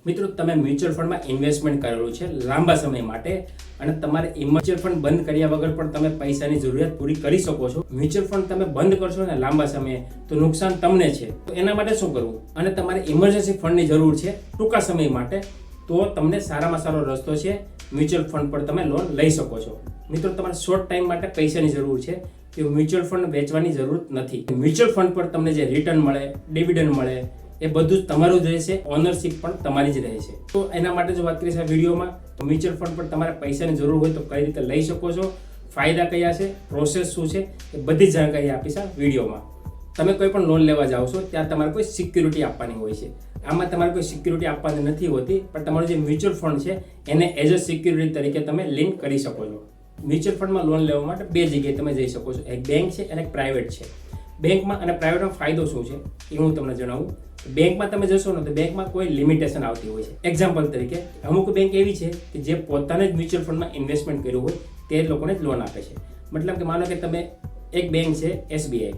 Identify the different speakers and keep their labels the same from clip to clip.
Speaker 1: મિત્રો તમે મ્યુચ્યુઅલ ફંડમાં ઇન્વેસ્ટમેન્ટ કરેલું છે લાંબા સમય માટે અને તમારે મ્યુચ્યુઅલ ફંડ બંધ કર્યા વગર પણ તમે પૈસાની જરૂરિયાત પૂરી કરી શકો છો. મ્યુચ્યુઅલ ફંડ તમે બંધ કરશો ને લાંબા સમયે તો નુકસાન તમને છે. તો એના માટે શું કરવું? અને તમારે ઇમરજન્સી ફંડની જરૂર છે ટૂંકા સમય માટે, તો તમને સારામાં સારો રસ્તો છે મ્યુચ્યુઅલ ફંડ પર તમે લોન લઈ શકો છો. મિત્રો તમારે શોર્ટ ટાઈમ માટે પૈસાની જરૂર છે તો મ્યુચ્યુઅલ ફંડ વેચવાની જરૂર નથી. મ્યુચ્યુઅલ ફંડ પર તમને જે રિટર્ન મળે, ડિવિડન્ડ મળે, એ બધું જ તમારું જ રહેશે, ઓનરશિપ પણ તમારી જ રહેશે. તો એના માટે જો વાત કરીશ આ વિડીયોમાં, મ્યુચ્યુઅલ ફંડ પર તમારે પૈસાની જરૂર હોય તો કઈ રીતે લઈ શકો છો, ફાયદા કયા છે, પ્રોસેસ શું છે, એ બધી જાણકારી આપીશ આ વિડીયોમાં. તમે કોઈ પણ લોન લેવા જાઓ છો ત્યાં તમારે કોઈ સિક્યુરિટી આપવાની હોય છે. આમાં તમારે કોઈ સિક્યુરિટી આપવાની નથી હોતી, પણ તમારું જે મ્યુચ્યુઅલ ફંડ છે એને એઝ અ સિક્યુરિટી તરીકે તમે લિંક કરી શકો છો. મ્યુચ્યુઅલ ફંડમાં લોન લેવા માટે બે જગ્યાએ તમે જઈ શકો છો, એક બેંક છે અને એક પ્રાઇવેટ છે. બેંકમાં અને પ્રાઇવેટમાં ફાયદો શું છે એ હું તમને જણાવું. બેંકમાં તમે જશો ને તો બેંકમાં કોઈ લિમિટેશન આવતી હોય છે. એક્ઝામ્પલ તરીકે અમુક બેંક એવી છે કે જે પોતાને જ મ્યુચ્યુઅલ ફંડમાં ઇન્વેસ્ટમેન્ટ કર્યું હોય તે લોકોને જ લોન આપે છે. મતલબ કે માનો કે તમે એક બેંક છે SBI,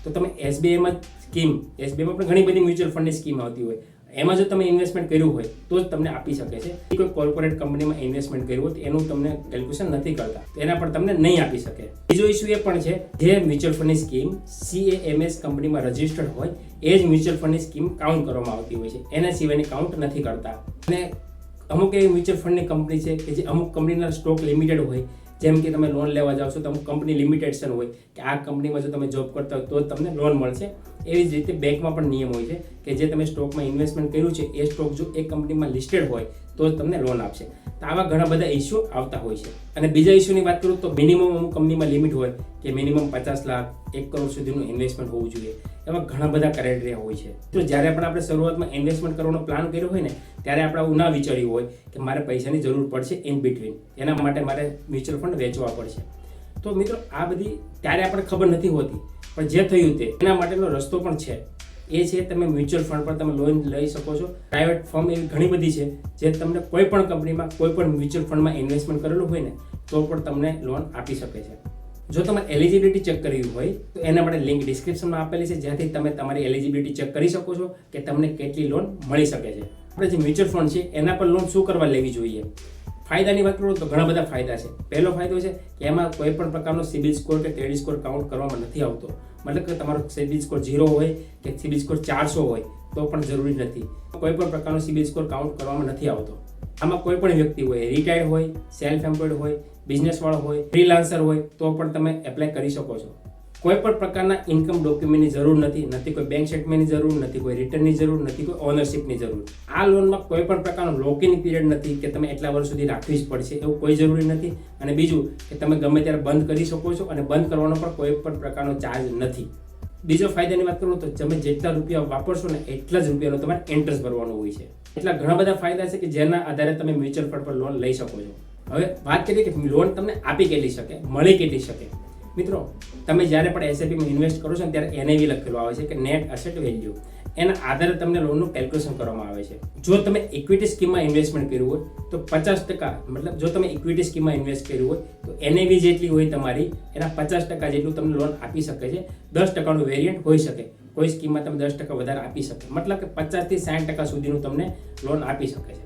Speaker 1: તો તમે SBIમાં સ્કીમ, SBIમાં પણ ઘણી બધી મ્યુચ્યુઅલ ફંડની સ્કીમ આવતી હોય, એમાં જો તમે ઇન્વેસ્ટમેન્ટ કર્યું હોય તો જ તમને આપી શકે છે. કોઈ કોર્પોરેટ કંપનીમાં ઇન્વેસ્ટમેન્ટ કર્યું હોય તો એનું તમને કેલ્ક્યુલેશન નથી કરતા, તો એના પર તમને નહીં આપી શકે. બીજો ઇસ્યુ એ પણ છે, જે મ્યુચ્યુઅલ ફંડની સ્કીમ CAMS કંપનીમાં રજિસ્ટર્ડ હોય એ જ મ્યુચ્યુઅલ ફંડની સ્કીમ કાઉન્ટ કરવામાં આવતી હોય છે, એના સિવાયની કાઉન્ટ નથી કરતા. અને અમુક એવી મ્યુચ્યુઅલ ફંડની કંપની છે કે જે અમુક કંપનીના સ્ટોક લિમિટેડ હોય, જેમ કે તમે લોન લેવા જાઓ છો તો અમુક કંપની લિમિટેશન હોય કે આ કંપનીમાં જો તમે જોબ કરતા હોય તો જ તમને લોન મળશે. એવી જ રીતે બેંકમાં પણ નિયમ હોય છે કે જે તમે સ્ટોકમાં ઇન્વેસ્ટમેન્ટ કર્યું છે એ સ્ટોક જો એ કંપનીમાં લિસ્ટેડ હોય તો જ તમને લોન આપશે. તો આવા ઘણા બધા ઇસ્યુ આવતા હોય છે. અને બીજા ઇસ્યુની વાત કરું તો મિનિમમ અમુક કંપનીમાં લિમિટ હોય કે મિનિમમ 50 લાખ 1 કરોડ સુધીનું ઇન્વેસ્ટમેન્ટ હોવું જોઈએ. એવા ઘણા બધા ક્રાઇટેરિયા હોય છે. તો જ્યારે પણ આપણે શરૂઆતમાં ઇન્વેસ્ટમેન્ટ કરવાનો પ્લાન કર્યો હોય ને ત્યારે આપણે આવું ના વિચાર્યું હોય કે મારે પૈસાની જરૂર પડશે ઇન બિટવીન, એના માટે મારે મ્યુચ્યુઅલ ફંડ વેચવા પડશે. તો મિત્રો આ બધી ત્યારે આપણને ખબર નથી હોતી, પણ જે થયું તે એના માટેનો રસ્તો પણ છે. એ છે તમે મ્યુચ્યુઅલ ફંડ પર તમે લોન લઈ શકો છો. પ્રાઇવેટ ફર્મ એવી ઘણી બધી છે જે તમને કોઈ પણ કંપનીમાં કોઈ પણ મ્યુચ્યુઅલ ફંડમાં ઇન્વેસ્ટમેન્ટ કરેલું હોય ને તો પણ તમને લોન આપી શકે છે. જો તમારે એલિજિબિલિટી ચેક કરવી હોય તો એના માટે લિંક ડિસ્ક્રિપ્શનમાં આપેલી છે, જ્યાંથી તમે તમારી એલિજિબિલિટી ચેક કરી શકો છો કે તમને કેટલી લોન મળી શકે છે. આપણે જે મ્યુચ્યુઅલ ફંડ છે એના પર લોન શું કરવા લેવી જોઈએ? ફાયદાની વાત કરું તો ઘણા બધા ફાયદા છે. પહેલો ફાયદો છે કે એમાં કોઈ પણ પ્રકારનો સિબિલ સ્કોર કે ક્રેડિટ સ્કોર કાઉન્ટ કરવામાં નથી આવતો. મતલબ કે તમારો સિબિલ સ્કોર 0 હોય કે સિબિલ સ્કોર 400 હોય તો પણ જરૂરી નથી. કોઈ પણ પ્રકારનો સિબિલ સ્કોર કાઉન્ટ કરવામાં નથી આવતો. આમાં કોઈ પણ વ્યક્તિ હોય, રિટાયર્ડ હોય, સેલ્ફ એમ્પ્લોયડ હોય, બિઝનેસવાળો હોય, ફ્રીલાન્સર હોય તો પણ તમે એપ્લાય કરી શકો છો. કોઈ પણ પ્રકારના ઇન્કમ ડોક્યુમેન્ટની જરૂર નથી, નથી કોઈ બેંક સ્ટેટમેન્ટની જરૂર, નથી કોઈ રિટર્નની જરૂર, નથી કોઈ ઓનરશિપની જરૂર. આ લોનમાં કોઈ પણ પ્રકારનો લોકિન પીરિયડ નથી કે તમે એટલા વર્ષ સુધી રાખવી જ પડશે, એવું કોઈ જરૂરી નથી. અને બીજું કે તમે ગમે ત્યારે બંધ કરી શકો છો અને બંધ કરવાનો પણ કોઈ પણ પ્રકારનો ચાર્જ નથી. બીજો ફાયદાની વાત કરું તો તમે જેટલા રૂપિયા વાપરશો ને એટલા જ રૂપિયાનો તમારે ઇન્ટરેસ્ટ ભરવાનું હોય છે. એટલા ઘણા બધા ફાયદા છે કે જેના આધારે તમે મ્યુચ્યુઅલ ફંડ પર લોન લઈ શકો છો. હવે વાત કરીએ કે લોન તમને આપી કેટલી શકે, મળી કેટલી શકે. મિત્રો તમે જ્યારે પણ SIPમાં ઇન્વેસ્ટ કરો છો ને ત્યારે NAV લખેલું આવે છે કે નેટ એસેટ વેલ્યુ. એના આધારે તમને લોનનું કેલ્ક્યુલેશન કરવામાં આવે છે. જો તમે ઇક્વિટી સ્કીમમાં ઇન્વેસ્ટમેન્ટ કર્યું હોય તો 50%, મતલબ જો તમે ઇક્વિટી સ્કીમમાં ઇન્વેસ્ટ કર્યું હોય તો NAV જેટલી હોય તમારી એના 50% જેટલું તમને લોન આપી શકે છે. 10%નું વેરિયન્ટ હોઈ શકે, કોઈ સ્કીમમાં તમે 10% વધારે આપી શકે. મતલબ કે 50 થી 60% સુધીનું તમને લોન આપી શકે છે.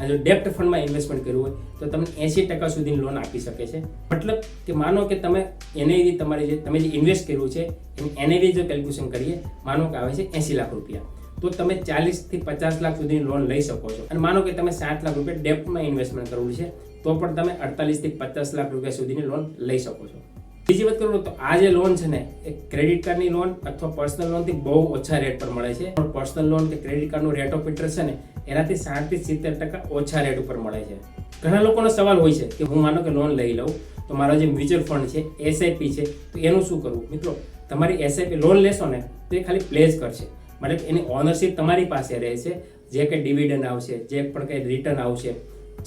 Speaker 1: અને જો ડેપ્ટ ફંડમાં ઇન્વેસ્ટમેન્ટ કર્યું હોય તો તમને 80% સુધીની લોન આપી શકે છે. મતલબ કે માનો કે તમે NAV તમારી જે તમે જે ઇન્વેસ્ટ કર્યું છે એની NAV જો કેલ્ક્યુલેશન કરીએ, માનો કે આવે છે 80 લાખ રૂપિયા, તો તમે 40 થી 50 લાખ સુધીની લોન લઈ શકો છો. અને માનો કે તમે 60 લાખ રૂપિયા ડેપ્ટમાં ઇન્વેસ્ટમેન્ટ કરવું છે તો પણ તમે 48 થી 50 લાખ રૂપિયા સુધીની લોન લઈ શકો છો. બીજી વાત કરું તો આ જે લોન છે ને એ ક્રેડિટ કાર્ડની લોન અથવા પર્સનલ લોનથી બહુ ઓછા રેટ પર મળે છે. પર્સનલ લોન કે ક્રેડિટ કાર્ડનું રેટ ઓફ ઇન્ટરેસ્ટ છે ને એનાથી 60 થી 70% ઓછા રેટ ઉપર મળે છે. ઘણા લોકોનો સવાલ હોય છે કે હું માનો કે લોન લઈ લઉં તો મારો જે મ્યુચ્યુઅલ ફંડ છે SIP છે તો એનું શું કરવું? મિત્રો તમારી SIP લોન લેશો ને તો એ ખાલી પ્લેસ કરશે, મતલબ એની ઓનરશિપ તમારી પાસે રહેશે. જે કંઈ ડિવિડન્ડ આવશે, જે પણ કંઈ રિટર્ન આવશે,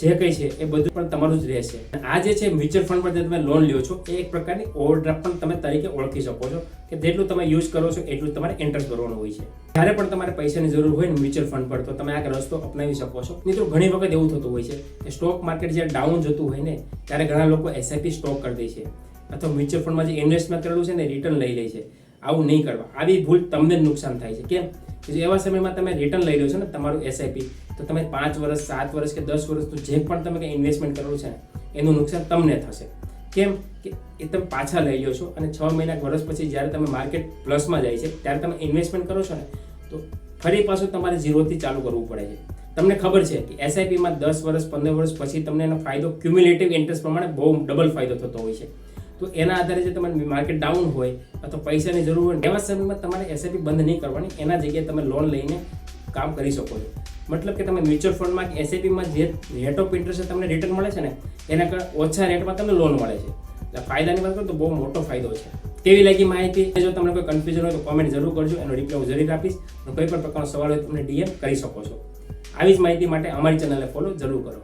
Speaker 1: જે કંઈ છે એ બધું પણ તમારું જ રહેશે. આ જે છે મ્યુચ્યુઅલ ફંડ પર જે તમે લોન લ્યો છો એ એક પ્રકારની ઓવરડ્રાફ્ટ પણ તમે તરીકે ઓળખી શકો છો કે જેટલું તમે યુઝ કરો છો એટલું તમારે ઇન્ટરેસ્ટ ભરવાનું હોય છે. જ્યારે પણ તમારે પૈસાની જરૂર હોય ને મ્યુચ્યુઅલ ફંડ પર તો તમે આ રસ્તો અપનાવી શકો છો. મિત્રો ઘણી વખત એવું થતું હોય છે કે સ્ટોક માર્કેટ જ્યારે ડાઉન જતું હોય ને ત્યારે ઘણા લોકો SIP સ્ટોક કરી દે છે અથવા મ્યુચ્યુઅલ ફંડમાં જે ઇન્વેસ્ટમેન્ટ કરેલું છે ને રિટર્ન લઈ લે છે. આવું નહીં કરવા. આવી ભૂલ તમને જ નુકસાન થાય છે. કેમ કે જો એવા સમયમાં તમે રિટર્ન લઈ લો છો ને તમારું એસઆઈપી, તો તમે 5 વર્ષ 7 વર્ષ કે 10 વર્ષનું જે પણ તમે કંઈ ઇન્વેસ્ટમેન્ટ કરેલું છે ને એનું નુકસાન તમને થશે. કેમ કે એ તમે પાછા લઈ લો છો અને 6 મહિના વર્ષ પછી જ્યારે તમે માર્કેટ પ્લસમાં જાય છે ત્યારે તમે ઇન્વેસ્ટમેન્ટ કરો છો ને તો ફરી પાછું તમારે ઝીરોથી ચાલુ કરવું પડે છે. તમને ખબર છે કે એસઆઈપીમાં 10 વર્ષ 15 વર્ષ પછી તમને એનો ફાયદો ક્યુમ્યુલેટિવ ઇન્ટરેસ્ટ પ્રમાણે બહુ ડબલ ફાયદો થતો હોય છે. તો એના આધારે જે તમારે માર્કેટ ડાઉન હોય અથવા પૈસાની જરૂર હોય એવા સમયમાં તમારે એસઆઈપી બંધ નહીં કરવાની, એના જગ્યાએ તમે લોન લઈને કામ કરી શકો છો. મતલબ કે તમે મ્યુચ્યુઅલ ફંડમાં કે એસઆઈપીમાં જે રેટ ઓફ ઇન્ટરેસ્ટ તમને રિટર્ન મળે છે ને એના કરતાં ઓછા રેટમાં તમને લોન મળે છે. એટલે ફાયદાની વાત કરું તો બહુ મોટો ફાયદો છે. કેવી લાગી માહિતી? જો તમને કોઈ કન્ફ્યુઝન હોય તો કોમેન્ટ જરૂર કરજો, એનો રિપ્લાય હું જરૂર આપીશ. કોઈ પણ પ્રકારનો સવાલ હોય તો તમને ડીએમ કરી શકો છો. આવી જ માહિતી માટે અમારી ચેનલને ફોલો જરૂર કરો.